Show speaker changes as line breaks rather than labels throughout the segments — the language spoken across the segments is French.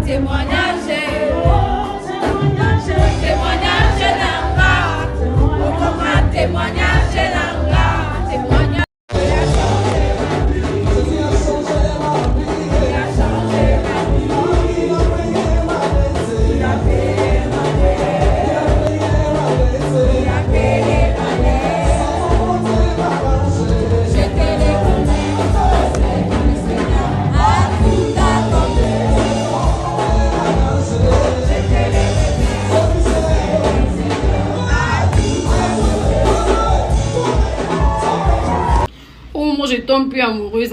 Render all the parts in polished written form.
témoignage, témoignage là-bas, témoignage là-bas, témoignage.
Je tombe plus amoureuse.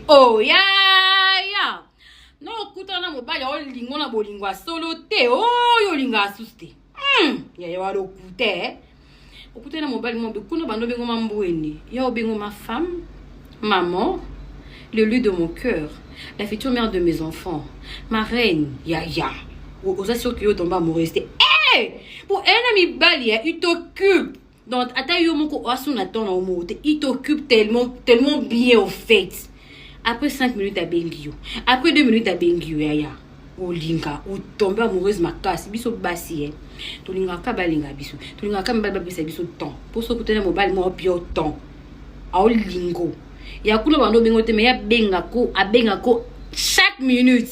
Oh ya ya. No kutana mobali o lingo na bolingwa solo te. Oh yo linga asuste. Ya ya walo kute. Okute na mobali mo be kuna bando bengo mambueni. Ya obengo ma femme, maman, le lieu de mon cœur, la future mère de mes enfants, ma reine. Ya ya. Osa sûr que yo tombe amoureuse. Eh! Pour un ami bali, il t'occupe. Donc, il t'occupe tellement bien au fait. Après 5 minutes à Bengio, après 2 minutes à Bengio, ya. O linga, o tombe amoureuse ma casse, biso bassi. To linga ka balinga biso. To linga ka mbaba biso biso temps. Pour ce côté na mobile mo bio temps. A o lingo. Ya kuna bando bengo te me ya benga ko chaque minute.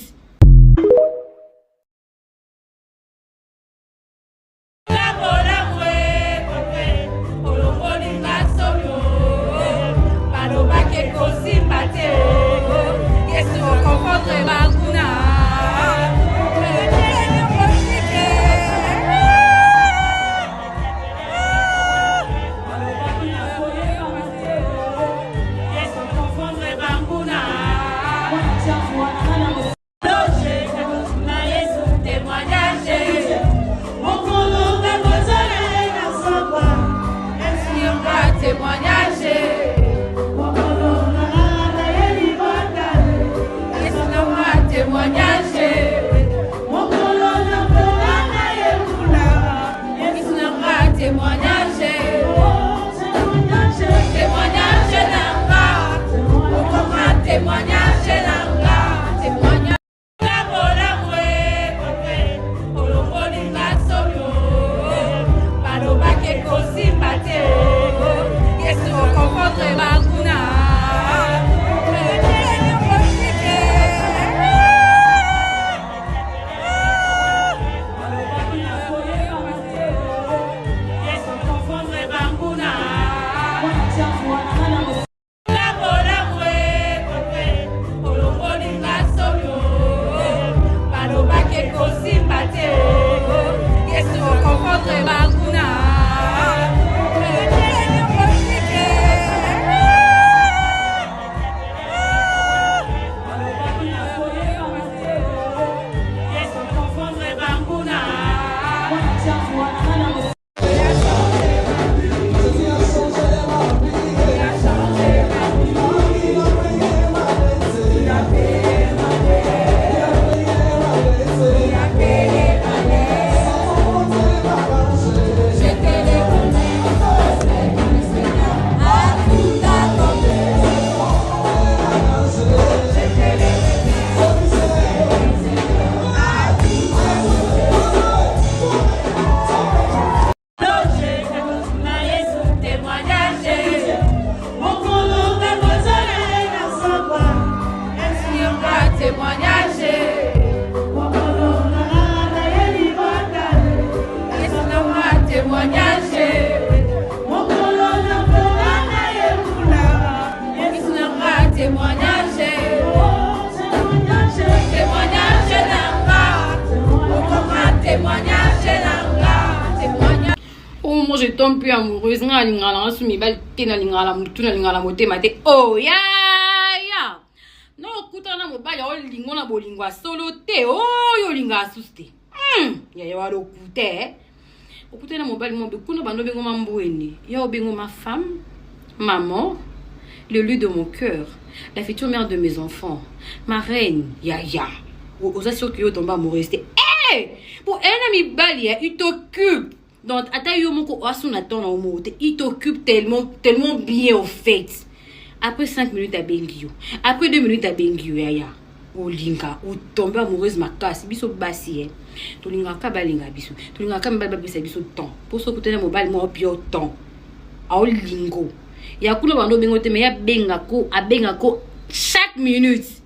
Je tombe plus amoureuse. Oh ya ya. No kutana mobali o lingo na bolingwa solo te. Oh yo linga asuste. Ya ya walo kute. Okute na mobali mo be kuna bando bengo mambueni. Ya obengo ma femme, maman, le lieu de mon cœur, la future mère de mes enfants, ma reine. Ya ya. Osa sûr que yo tombe amoureuse. Eh! Pour un ami bali, il t'occupe. Donc, il t'occupe tellement bien au fait. Après 5 minutes à Bengio. Après 2 minutes à Bengio, yaya. Olinga, ou tombe amoureuse ma casse, biso bassi, hein. Tolinga kabalinga biso. Tolinga kambaba bisa biso temps. Pour ce côté, mobile, moi, pio temps. A olingo. Ya kuna bando bengo te, mais ya bengako, a bengako chaque minute.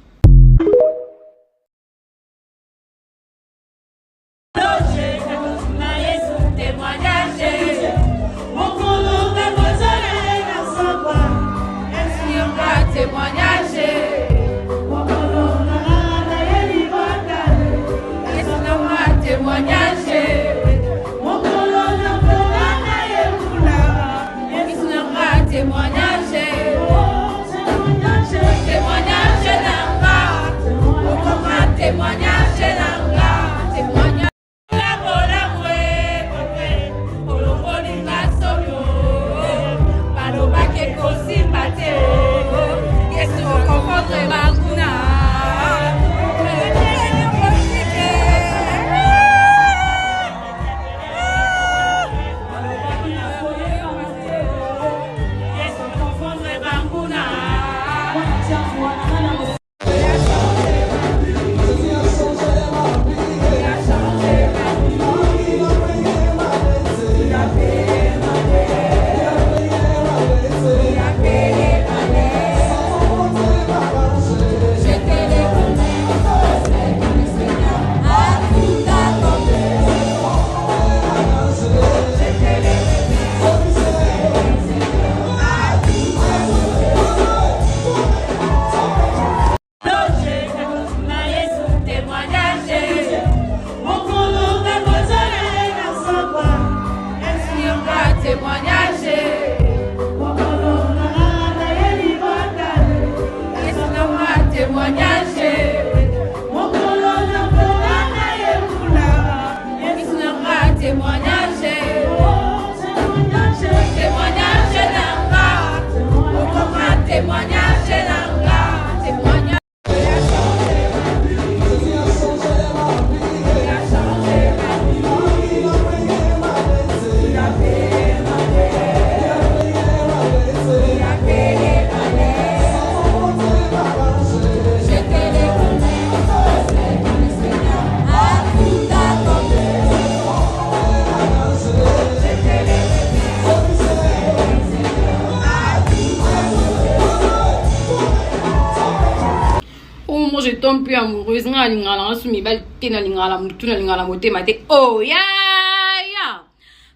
Je tombe plus amoureuse, nga lingala sumi bal tena lingala mutuna lingala motema te. Oh ya ya.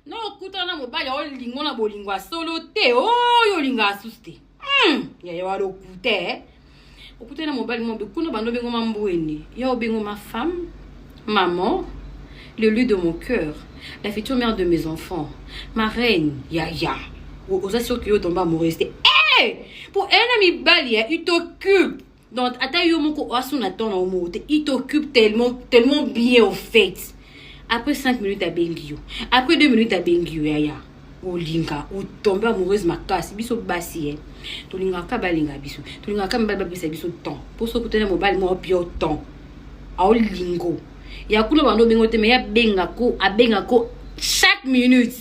No kutana mobali o lingona bolingwa solo te. Oh yo linga suste. Ya ya walo kute. Okutena mobali mo be kuna bando bengo mambueni. Ya obengo ma femme, maman, le lieu de mon cœur, la future mère de mes enfants, ma reine, ya ya. Aux assure que yo tombe amoureuse te. Eh! Pour un ami bali, il t'occupe. Donc, il t'occupe tellement bien au fait. Après 5 minutes à Bengio. Après 2 minutes à Bengio, yaya. Olinga, ou tombe amoureuse ma casse, biso bassi, hein. Tolinga kabalinga biso. Tolinga kambaba bisa biso temps. Pour ce côté, mobile, moi, pio temps. A olingo. Ya kuna bando bengo te, mais ya bengako, a bengako chaque minute.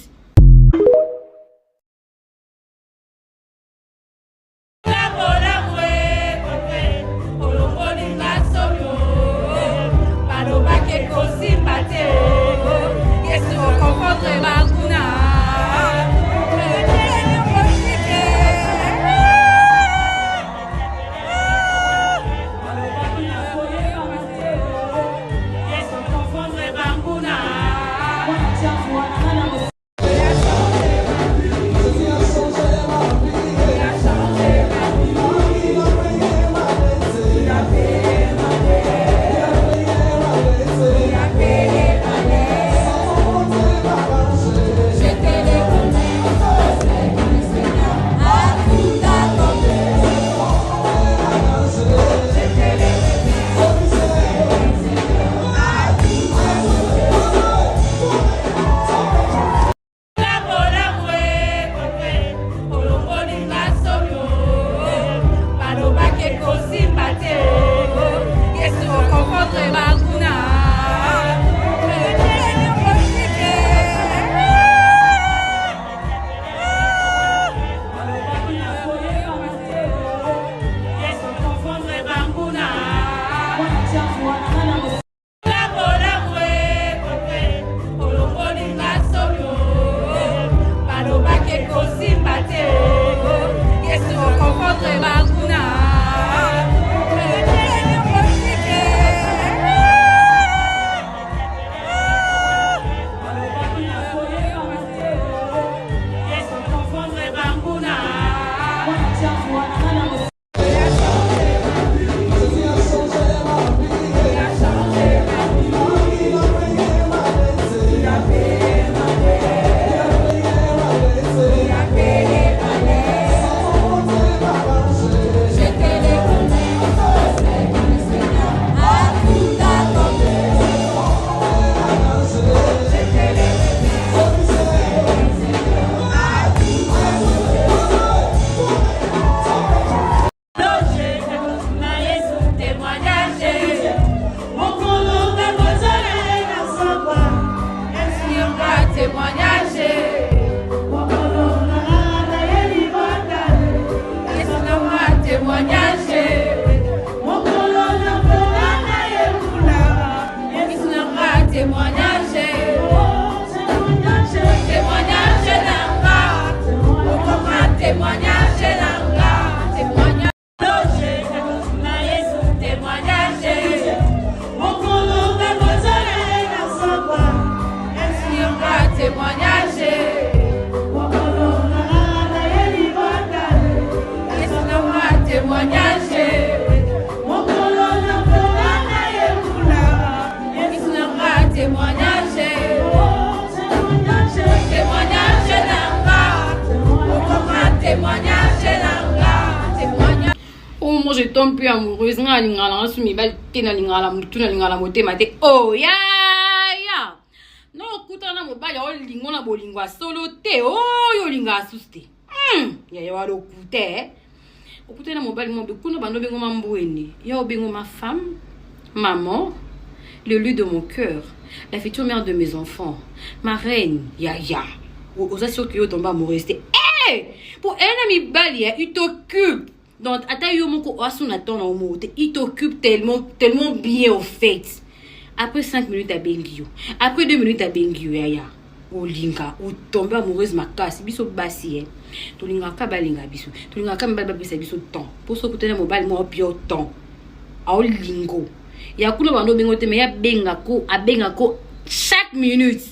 je tombe plus amoureuse nga lingala sumi bal tena lingala mutuna lingala motema te oh ya no kutana mobali o lingo na bolingwa solo te oyo linga asuste ya walo kute okutana mobali mo bekuno bando bengo mambueni ya obengo ma femme maman le lieu de mon cœur la future mère de mes enfants ma reine ya aux assurés que yo tomba amoureuse te pour un ami bali il t'occupe donc ata yo moko asuna ton na omote il t'occupe tellement bien au fait. Après 5 minutes à Bengio. Après 2 minutes à Bengio, ya. Olinga, ou tombe amoureuse ma casse, biso bassi. Tolinga ka balinga biso. Tolinga ka mbaba bisa biso temps. Pour so kutena mobile mo bio temps. A olingo. Ya kuno bando bengo te me ya benga ko chaque minute.